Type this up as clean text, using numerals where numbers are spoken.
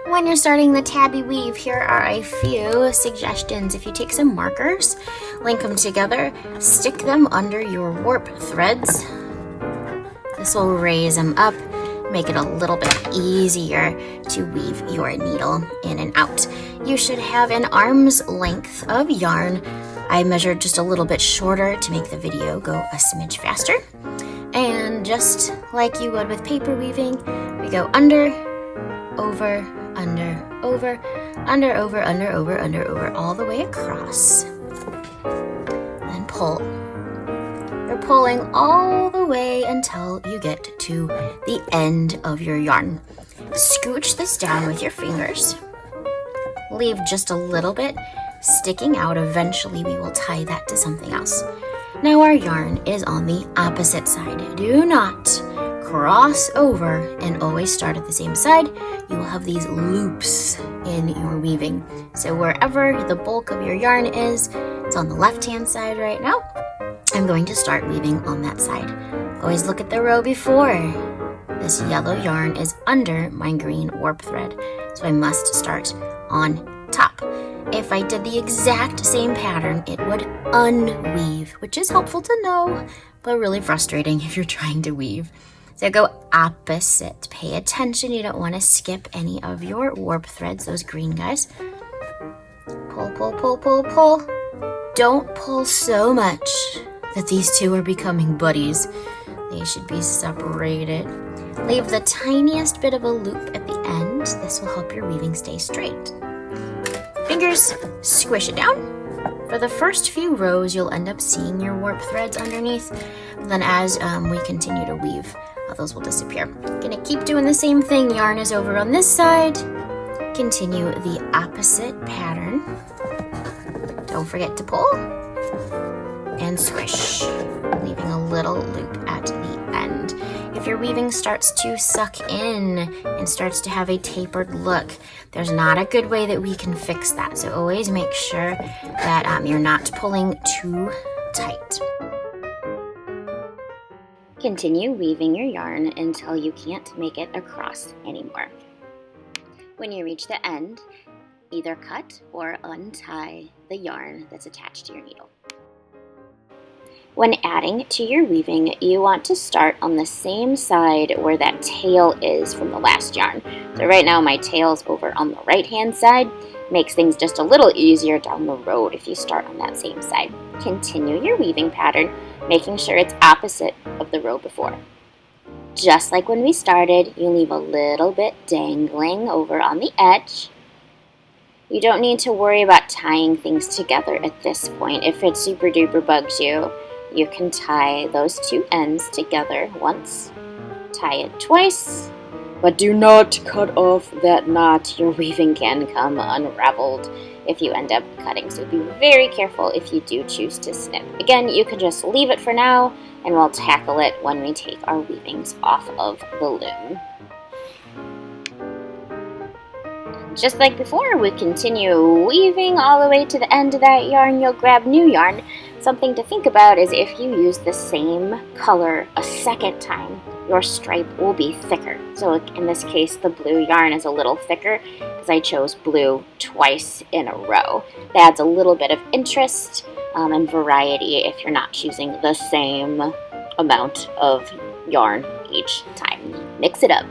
When you're starting the tabby weave, here are a few suggestions. If you take some markers, link them together, stick them under your warp threads. This will raise them up, make it a little bit easier to weave your needle in and out. You should have an arm's length of yarn. I measured just a little bit shorter to make the video go a smidge faster. And just like you would with paper weaving, we go under, over, under, over, under, over, under, over, under, over, all the way across. Then pull. You're pulling all the way until you get to the end of your yarn. Scooch this down with your fingers. Leave just a little bit sticking out. Eventually we will tie that to something else. Now our yarn is on the opposite side. Do not cross over and always start at the same side. You will have these loops in your weaving. So wherever the bulk of your yarn is, it's on the left-hand side right now. I'm going to start weaving on that side. Always look at the row before. This yellow yarn is under my green warp thread, so I must start on top. If I did the exact same pattern, it would unweave, which is helpful to know, but really frustrating if you're trying to weave. So go opposite. Pay attention. You don't want to skip any of your warp threads, those green guys. Pull, pull, pull, pull, pull. Don't pull so much that these two are becoming buddies. They should be separated. Leave the tiniest bit of a loop at the end. This will help your weaving stay straight. Fingers, squish it down. For the first few rows, you'll end up seeing your warp threads underneath. But then as we continue to weave, those will disappear. Gonna keep doing the same thing. Yarn is over on this side. Continue the opposite pattern. Don't forget to pull and squish, leaving a little loop at the end. If your weaving starts to suck in and starts to have a tapered look, there's not a good way that we can fix that. So always make sure that you're not pulling too tight. Continue weaving your yarn until you can't make it across anymore. When you reach the end, either cut or untie the yarn that's attached to your needle. When adding to your weaving, you want to start on the same side where that tail is from the last yarn. So right now my tail's over on the right-hand side. Makes things just a little easier down the road if you start on that same side. Continue your weaving pattern, making sure it's opposite of the row before. Just like when we started, you leave a little bit dangling over on the edge. You don't need to worry about tying things together at this point. If it super duper bugs you, you can tie those two ends together once, tie it twice, but do not cut off that knot. Your weaving can come unraveled if you end up cutting, so be very careful if you do choose to snip. Again, you can just leave it for now, and we'll tackle it when we take our weavings off of the loom. Just like before, we continue weaving all the way to the end of that yarn. You'll grab new yarn. Something to think about is if you use the same color a second time, your stripe will be thicker. So in this case, the blue yarn is a little thicker because I chose blue twice in a row. That adds a little bit of interest and variety if you're not choosing the same amount of yarn each time. Mix it up.